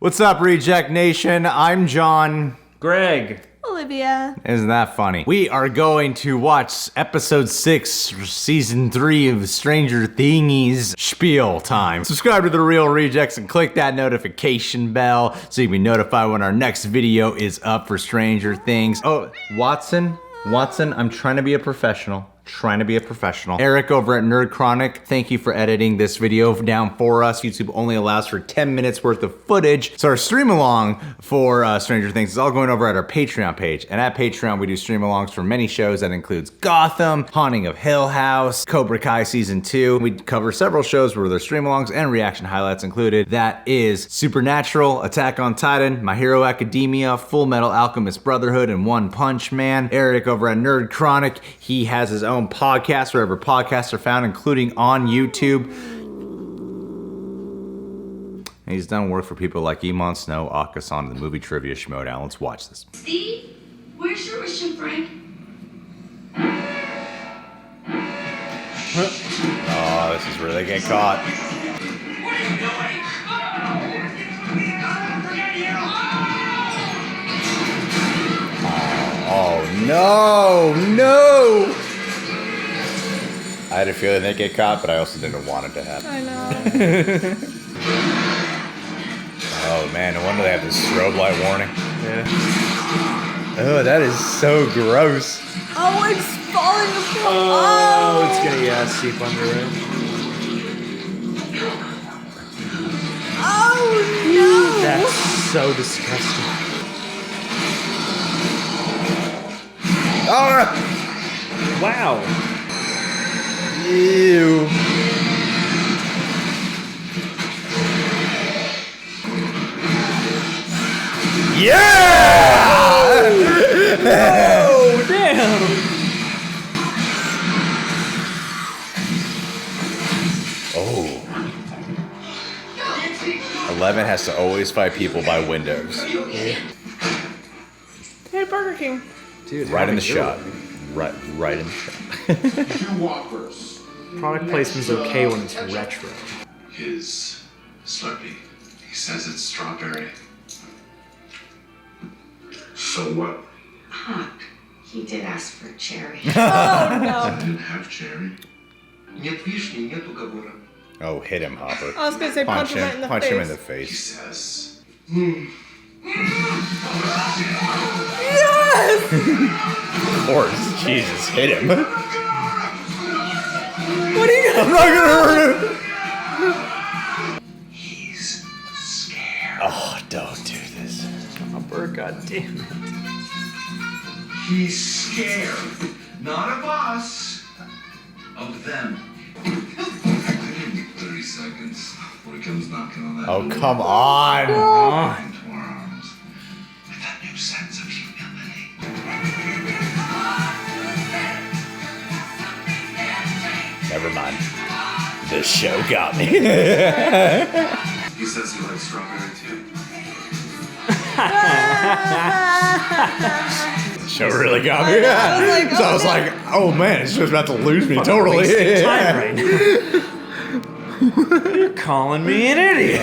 What's up, Reject Nation? I'm John. Greg. Olivia. Isn't that funny? We are going to watch episode 6, season 3 of Stranger Thingies spiel time. Subscribe to The Real Rejects and click that notification bell so you can be notified when our next video is up for Stranger Things. Oh, Watson, I'm trying to be a professional. Eric over at Nerd Chronic, thank you for editing this video down for us. YouTube only allows for 10 minutes worth of footage. So our stream along for Stranger Things is all going over at our Patreon page. And at Patreon, we do stream alongs for many shows. That includes Gotham, Haunting of Hill House, Cobra Kai Season 2. We cover several shows where there's stream alongs and reaction highlights included. That is Supernatural, Attack on Titan, My Hero Academia, Full Metal Alchemist Brotherhood, and One Punch Man. Eric over at Nerd Chronic, he has his own podcast wherever podcasts are found, including on YouTube. And he's done work for people like Emon Snow, Akasan, and the movie Trivia Schmodown. Let's watch this. Steve, where's your Frank? Oh, this is where they get caught. What are you doing? Oh, no! I had a feeling they'd get caught, but I also didn't want it to happen. I know. Oh man, no wonder they have this strobe light warning. Yeah. Oh, that is so gross. Oh, it's falling apart. Oh, it's gonna seep under it. Oh, no. That's so disgusting. Oh! Wow. Ew. Yeah! Oh, damn. Oh. 11 has to always fight people by windows. Hey, Burger King. Dude, Right in the shot. Right in the shot. 2 Whoppers. Product placement's okay when it's retro. His Slurpee. He says it's strawberry. So what? Huh. He did ask for cherry. Oh, I no. didn't have cherry. Нет вишни, нет уговора. Oh, hit him, Hopper. I was going to say punch him right in the Punch face. him in the He face. says. Yes! Of course. Jesus, hit him. What are you I'm not gonna hurt him. He's scared. Oh, don't do this. Hopper, goddamn it. He's scared. Not of us. Of them. 30 seconds before he comes knocking on that Oh, door. come on. Into our arms. With that new sense of humility. Never mind. The show got me. He says he likes strawberry too. The show really got me. like, So I was like, oh man, it's just about to lose me totally. Wasting time right now. You're calling me an idiot.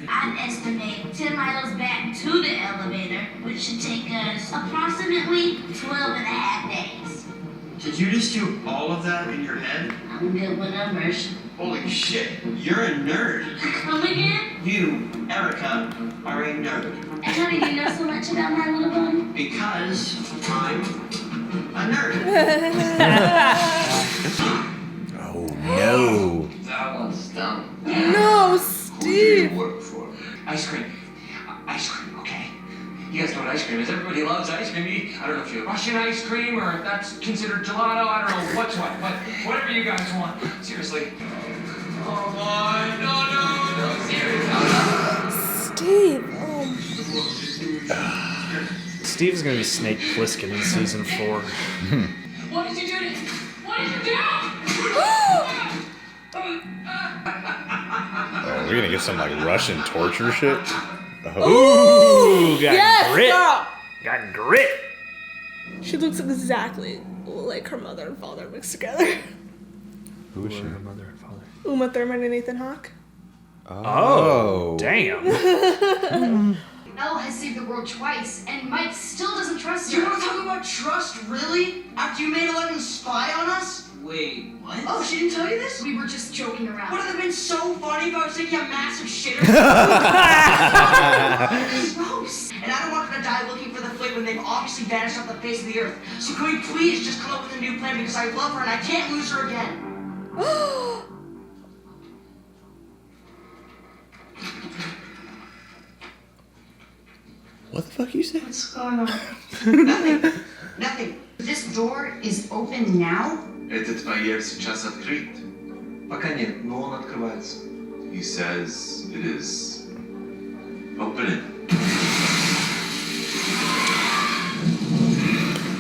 I'd estimate 10 miles back to the elevator, which should take us approximately 12 and a half days. Did you just do all of that in your head? I'm good with numbers. Holy shit, you're a nerd. Come again? You, Erica, are a nerd. And how do you know so much about My Little Pony? Because I'm a nerd. Oh no. That one's dumb. No, Who do you Steve. work for? Ice cream. Ice cream, okay? You guys know what ice cream is. Everybody loves ice cream. I don't know if you're Russian ice cream or if that's considered gelato. I don't know what's what, but whatever you guys want. Seriously. Oh, my, no, seriously. Steve. Steve's gonna be Snake Plissken in season 4. What did you do to him? What did you do? Oh, we're gonna get some like Russian torture shit. Ooh, got Yes, grit. girl. Got grit. She looks exactly like her mother and father mixed together. Who is she? Her mother and father. Uma Thurman and Ethan Hawke. Oh, damn. Elle has saved the world twice, and Mike still doesn't trust her. You want to talk about trust, really? After you made Eleven spy on us? Wait, what? Oh, she didn't tell you this? We were just joking around. Would it have been so funny if I was taking a massive shitter? Gross. And I don't want her to die looking for the fleet when they've obviously vanished off the face of the earth. So can we please just come up with a new plan because I love her and I can't lose her again. What the fuck you say? What's going on? Nothing. This door is open now? Этот майер сейчас открыт. Пока нет, но он открывается. He says it is opening.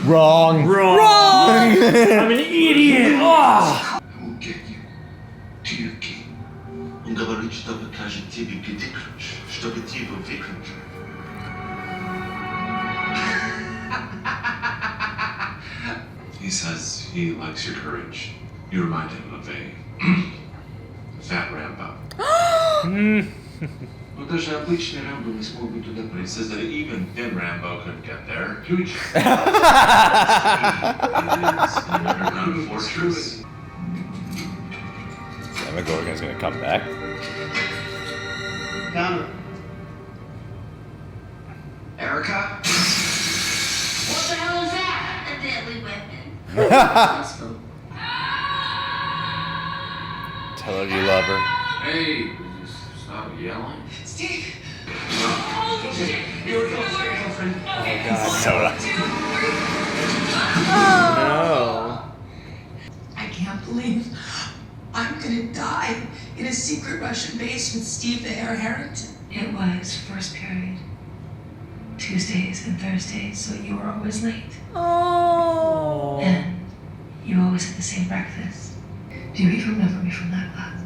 Wrong. I'm an idiot. Oh. I will get you to your king. Он говорит, чтобы кажет тебе где ключ, чтобы ты его выключил. He says he likes your courage. You remind him of a fat Rambo. Но даже обычный Рэмбо не смог бы туда He пройти. says that even thin Rambo couldn't get there. Ключ. It is an underground fortress. Sam McGorgan's gonna come back. Found her. Erica? What the hell is that? A deadly weapon. Tell her you love her. Hey, stop yelling. Steve! Soda. No. I can't believe I'm gonna die in a secret Russian base with Steve the Heir Harrington. It was first period. Tuesdays and Thursdays, so you were always late. Oh. And you always had the same breakfast. Do you even remember me from that class?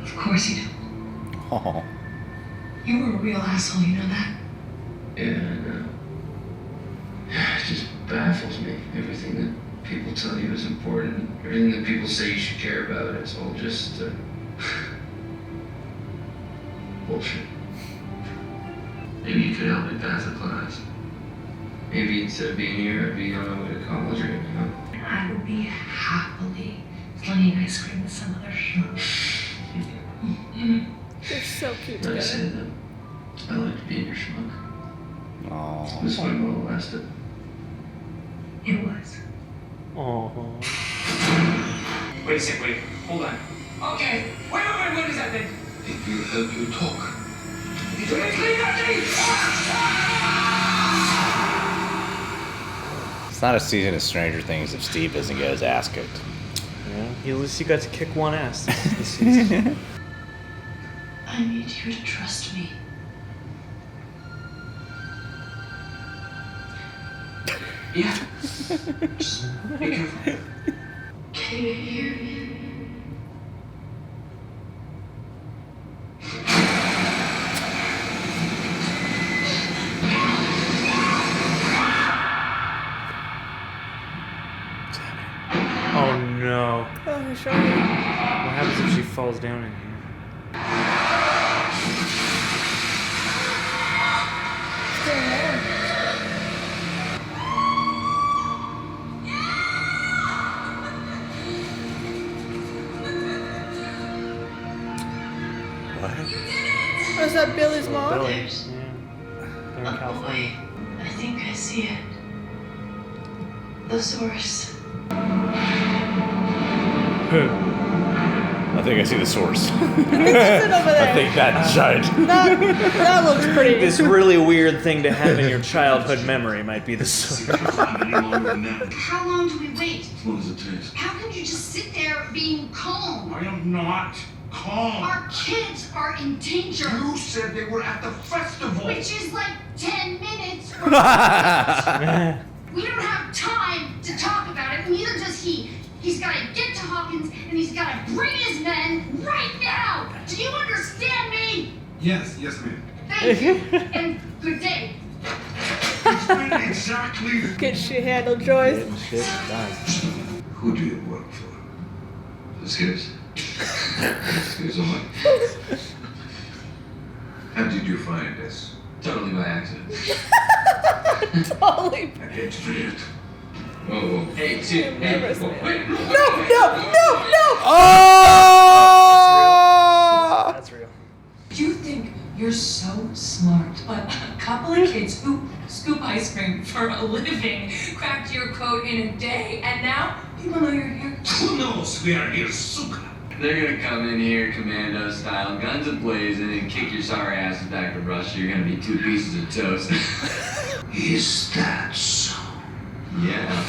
Of course you do. Oh. You were a real asshole, you know that? Yeah, I know. It just baffles me. Everything that people tell you is important. Everything that people say you should care about, it's all just bullshit. Maybe you could help me pass the class. Maybe instead of being here, I'd be on my way to college right now. I would be happily slinging ice cream with some other schmuck. They're so cute I say together. that I like to be in your schmuck. Oh. This one will last it. It was. Oh. Wait a sec, wait. Hold on. Okay. Wait, what is that thing? It will help you talk. It's not a season of Stranger Things if Steve doesn't get his ass kicked. Yeah, at least you got to kick one ass this season. I need you to trust me. Yeah. Just be careful. Can you hear me? Oh no. Oh, sure. What happens if she falls down in here? Oh, is that Billy's mom? Billy. Yeah. They're in California. I think I see it. The source. I think I see the source. It's over there. I think that giant. That looks pretty. This really weird thing to have in your childhood memory might be the source. Any longer than that. How long do we wait? As long as it takes. How can you just sit there being calm? I am not calm. Our kids are in danger. You said they were at the festival. Which is like 10 minutes. We don't have time to talk about it, neither does he. He's got to get to Hawkins, and he's got to bring his men right now. Do you understand me? Yes, ma'am. Thank you, and good day. Explain exactly. Good shit handle, Joyce. Shit done. Who do you work for? Excuse? Excuse me. How did you find this? Totally by accident. Totally. I can't feel it. Oh, Hey, see, hey, nervous, whoa, man. wait. No! Oh! That's real. You think you're so smart, but a couple of kids who scoop ice cream for a living cracked your code in a day, and now people know you're here. who knows we are here, Suka? They're gonna come in here commando style, guns a-blazing, and kick your sorry asses back to Russia. You're gonna be 2 pieces of toast. Is that so? Yeah.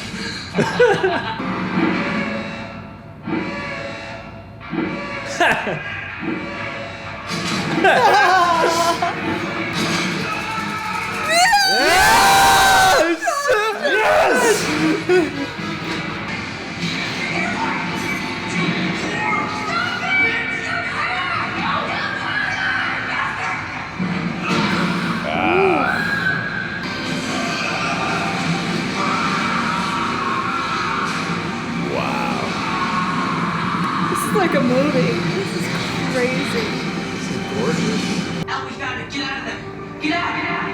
This is like a movie. This is crazy. Al, we found it. Get out of there. Get out. Get out.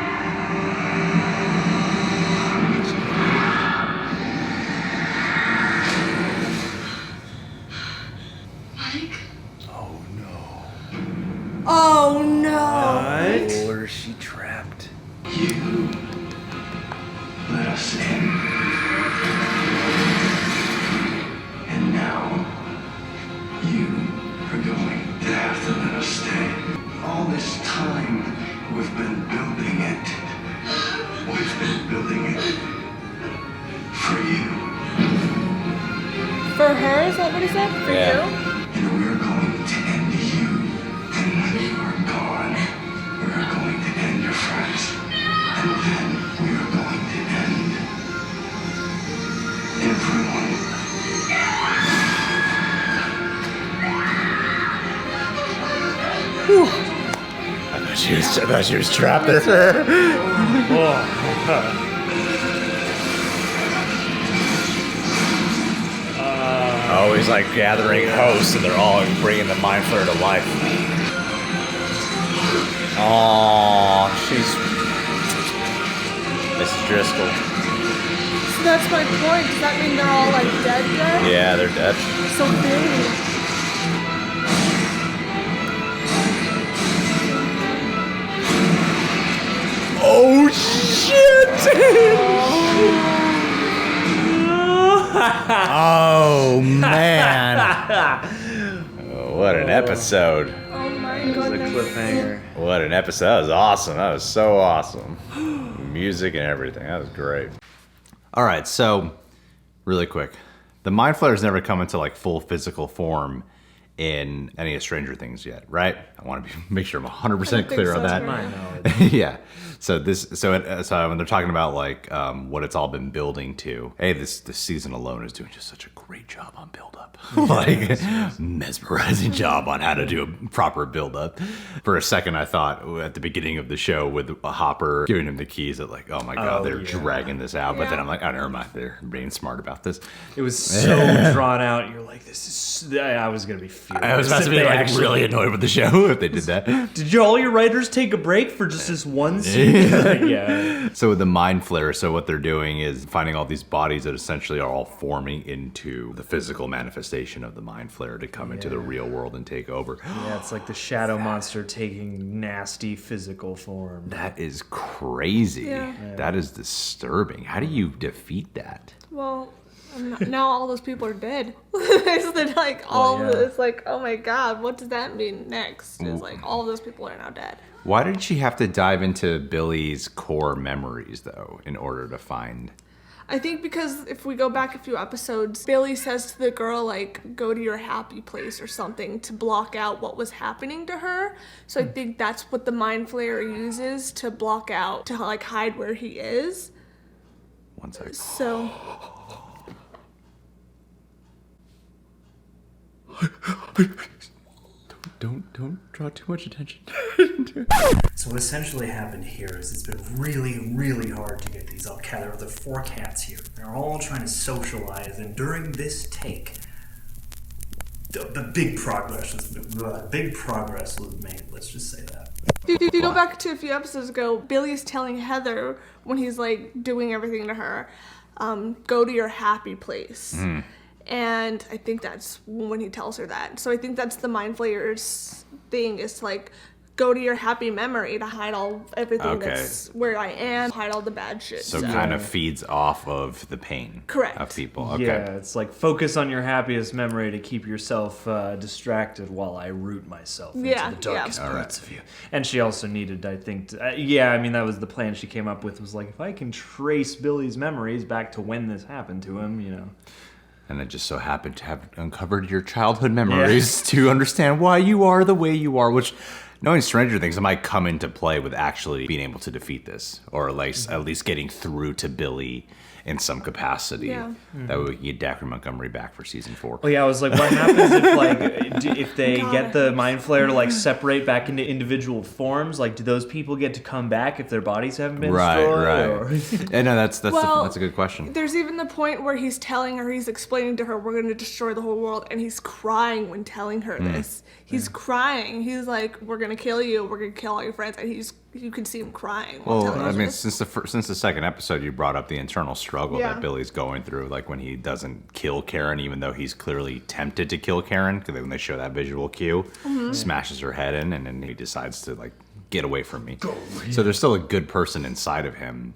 Mike? Oh no. What? Or is she trapped? You let us in. And now you are going to have to let us stay. All this time we've been building it. We've been building it for you. For her, is that what he said? For Yeah. you? And we're going to end you. And when you are gone, we are going to end your friends. And then we are going to end everyone. I thought she was trapped there. Oh, he's like gathering hosts, and they're all bringing the mind flayer to life. Oh, she's Mrs. Driscoll. So that's my point. Does that mean they're all like dead? Yeah, they're dead. So big. Oh shit! Oh man! Oh, what an episode! Oh my The goodness. cliffhanger. What an episode! That was awesome. That was so awesome. Music and everything. That was great. All right, so really quick, the mind flayer's never come into like full physical form in any of Stranger Things yet, right? I want to make sure I'm 100% clear on that. My knowledge. Yeah. So when they're talking about like what it's all been building to, hey, this season alone is doing just such a great job on build up, like mesmerizing job on how to do a proper build up. For a second, I thought at the beginning of the show with Hopper giving him the keys, that like, oh my god, they're dragging this out. But then I'm like, oh, never mind, they're being smart about this. It was so drawn out. You're like, this is. I was gonna be furious. I was about to be like really annoyed with the show if they did that. Did all your writers take a break for just this one scene? Yeah. So with the mind flare, so what they're doing is finding all these bodies that essentially are all forming into the physical manifestation of the mind flare to come into the real world and take over. Yeah, it's like the shadow monster taking nasty physical form. That is crazy. Yeah. That is disturbing. How do you defeat that? Well, now all those people are dead. It's like it's like, oh my god, what does that mean next? It's like all of those people are now dead. Why did she have to dive into Billy's core memories though in order to find? I think because if we go back a few episodes, Billy says to the girl, like, go to your happy place or something to block out what was happening to her. So I think that's what the mind flayer uses to block out, to like hide where he is. One second. So Don't draw too much attention. So what essentially happened here is it's been really, really hard to get these all together. There are 4 cats here. They're all trying to socialize, and during this take, the big progress was made. Let's just say that. If you go back to a few episodes ago, Billy's telling Heather when he's like doing everything to her, go to your happy place. And I think that's when he tells her that. So I think that's the Mind Flayer's thing, is to like go to your happy memory to hide everything that's where I am, hide all the bad shit. So kind of feeds off of the pain Correct. of people. Okay. Yeah, it's like focus on your happiest memory to keep yourself distracted while I root myself into the darkest parts of you. And she also needed, I think, that was the plan she came up with, was like, if I can trace Billy's memories back to when this happened to him, And it just so happened to have uncovered your childhood memories to understand why you are the way you are, which, knowing Stranger Things, it might come into play with actually being able to defeat this, or like at least getting through to Billy in some capacity. Yeah. That way we can get Daphne Montgomery back for season 4. Oh yeah, I was like, what happens if they get the Mind Flayer to like separate back into individual forms? Like, do those people get to come back if their bodies haven't been destroyed? Yeah, no, that's a good question. There's even the point where he's explaining to her, we're going to destroy the whole world, and he's crying when telling her this. He's crying. He's like, we're going to kill you. We're going to kill all your friends. And you can see him crying. Well, I mean, since the second episode, you brought up the internal struggle that Billy's going through, like when he doesn't kill Karen, even though he's clearly tempted to kill Karen, because when they show that visual cue, smashes her head in, and then he decides to like get away from me. So there's still a good person inside of him.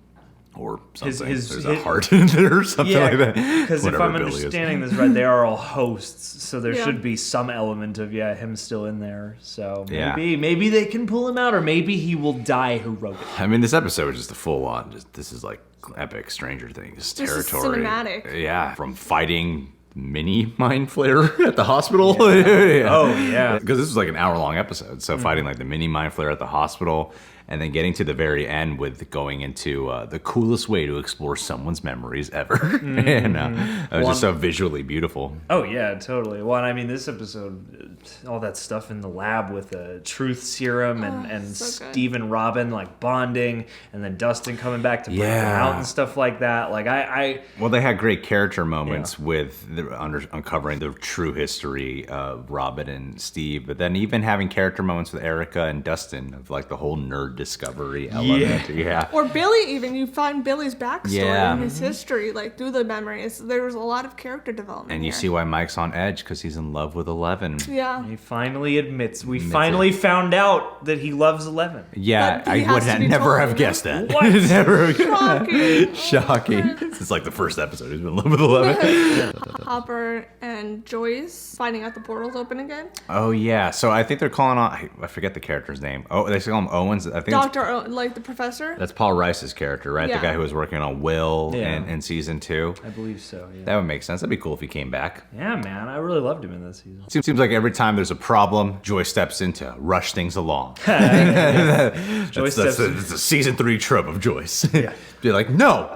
Or something. There's a heart in there or something like that. Because if I'm understanding this right, they are all hosts, so there should be some element of him still in there. So maybe they can pull him out, or maybe he will die heroically. I mean, this episode is just a full on. This is like epic Stranger Things territory. This is cinematic. Yeah, from fighting mini Mind Flayer at the hospital. Oh yeah, because this was like an hour-long episode. So fighting like the mini Mind Flayer at the hospital. And then getting to the very end with going into the coolest way to explore someone's memories ever. And it was just so visually beautiful. Oh, yeah, totally. Well, and I mean, this episode, all that stuff in the lab with the truth serum and so Steve and Robin, like, bonding, and then Dustin coming back to bring them out and stuff like that. Like, Well, they had great character moments with uncovering the true history of Robin and Steve, but then even having character moments with Erica and Dustin of, like, the whole nerd discovery element. Yeah. Or Billy, even. You find Billy's backstory and his history, like, through the memories. There was a lot of character development. And you see why Mike's on edge, because he's in love with 11. Yeah. He finally admits. We finally found out that he loves 11. Yeah, I would never have guessed that. What? Never. Shocking. Shocking. It's like the first episode. He's been in love with 11. Hopper and Joyce finding out the portal's open again. Oh, yeah. So I think they're calling on... I forget the character's name. Oh, they call him Owens. I think Dr. Owen, like the professor? That's Paul Rice's character, right? Yeah. The guy who was working on Will in season 2. I believe so, yeah. That would make sense. That'd be cool if he came back. Yeah, man. I really loved him in this season. Seems like every time there's a problem, Joyce steps in to rush things along. That's a season 3 trope of Joyce. Yeah. Be like, no.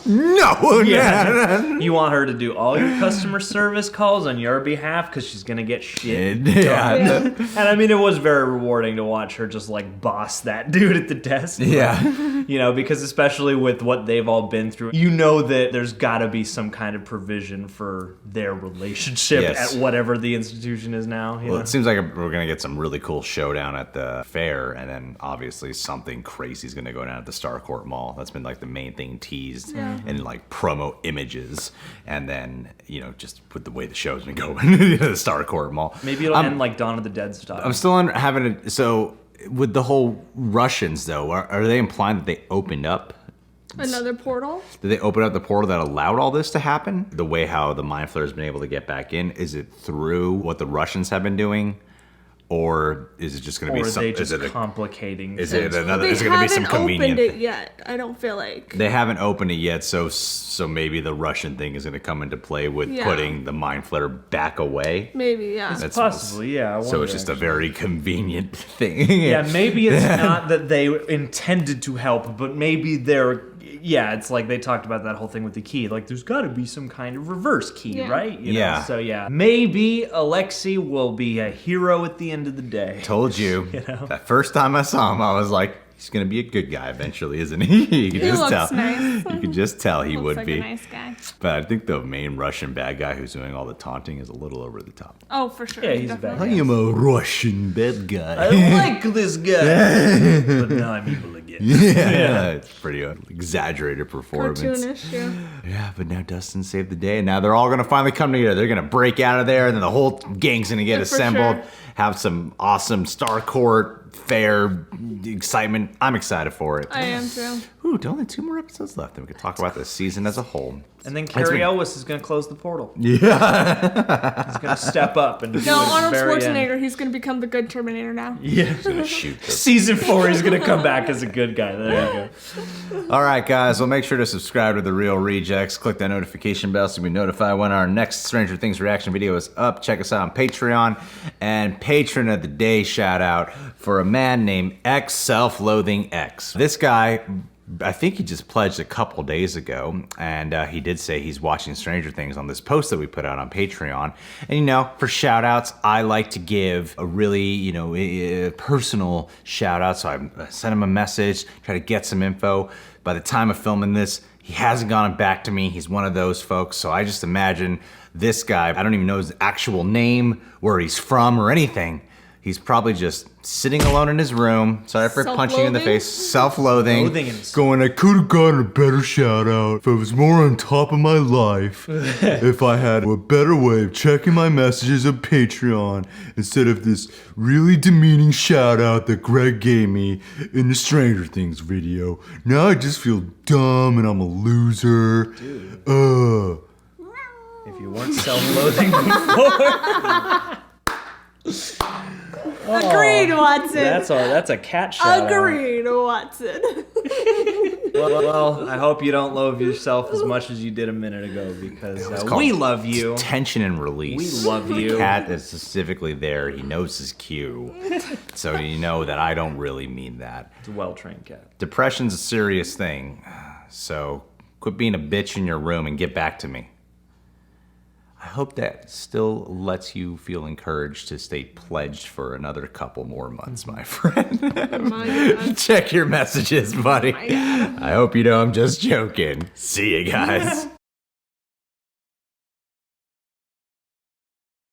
Yeah. You want her to do all your customer service calls on your behalf because she's going to get shit done. Yeah. And I mean, it was very rewarding to watch her just like boss that dude at the desk. Yeah. You know, because especially with what they've all been through, you know that there's got to be some kind of provision for their relationship at whatever the institution is now. Well, it seems like we're going to get some really cool showdown at the fair, and then obviously something crazy is going to go down at the Starcourt Mall. That's been like the main thing teased in like promo images, and then, you know, just with the way the show's been going, the Starcourt Mall. Maybe it'll end like Dawn of the Dead style. I'm still so with the whole Russians though, are they implying that they opened up another portal? Did they open up the portal that allowed all this to happen? The way how the Mind Flayer has been able to get back in, is it through what the Russians have been doing? Or is it just going to be some? Or are they just complicating? Is it another? They is it going to be some convenient? They haven't opened it yet. I don't feel like they haven't opened it yet. So maybe the Russian thing is going to come into play with putting the Mind Flayer back away. Maybe, yeah. It's possibly, yeah. So it's just a very convenient thing. Yeah, maybe it's not that they intended to help, but maybe they're. Yeah, it's like they talked about that whole thing with the key. Like, there's got to be some kind of reverse key, right? You know? So, maybe Alexei will be a hero at the end of the day. Told you. That first time I saw him, I was like, He's gonna be a good guy eventually, isn't he? You can just looks tell. nice. You can just tell he Looks would like be. a nice guy. But I think the main Russian bad guy who's doing all the taunting is a little over the top. Oh, for sure. Yeah, he's a bad definitely. I am a Russian bad guy. I like this guy, but now I'm evil again. Yeah, it's pretty exaggerated performance. Cartoonish, yeah. Yeah, but now Dustin saved the day, and now they're all gonna finally come together. They're gonna break out of there, and then the whole gang's gonna get For assembled. sure. Have some awesome Star Court fair excitement. I'm excited for it. I am too. Ooh, only 2 more episodes left, and we can talk about this season as a whole. And then Carrie Elwes is going to close the portal. Yeah. He's going to step up and do No, it at the Arnold very Schwarzenegger, end. he's going to become the good Terminator now. Yeah. He's gonna shoot this. Season 4, he's going to come back as a good guy. There you go. All right, guys. Well, make sure to subscribe to The Real Rejects. Click that notification bell so you'll be notified when our next Stranger Things reaction video is up. Check us out on Patreon. And Patron of the Day shout out for a man named X Self-Loathing X. This guy, I think he just pledged a couple days ago, and he did say he's watching Stranger Things on this post that we put out on Patreon. And you know, for shout outs, I like to give a really, personal shout out. So I sent him a message, try to get some info. By the time of filming this, he hasn't gotten back to me. He's one of those folks. So I just imagine this guy, I don't even know his actual name, where he's from, or anything. He's probably just sitting alone in his room. Sorry for punching you in the face. Self-loathing. Loathing himself. Going, I could have gotten a better shout out if I was more on top of my life. If I had a better way of checking my messages on Patreon instead of this really demeaning shout out that Greg gave me in the Stranger Things video. Now I just feel dumb and I'm a loser. Dude. If you weren't self-loathing before. Agreed, Watson. That's a cat shout out. Agreed, Watson. Well, I hope you don't loathe yourself as much as you did a minute ago, because we love you. Tension and release. We love you. The cat is specifically there. He knows his cue. So you know that I don't really mean that. It's a well-trained cat. Depression's a serious thing. So quit being a bitch in your room and get back to me. I hope that still lets you feel encouraged to stay pledged for another couple more months, my friend. My God. Check your messages, buddy. My God. I hope you know I'm just joking. See you guys.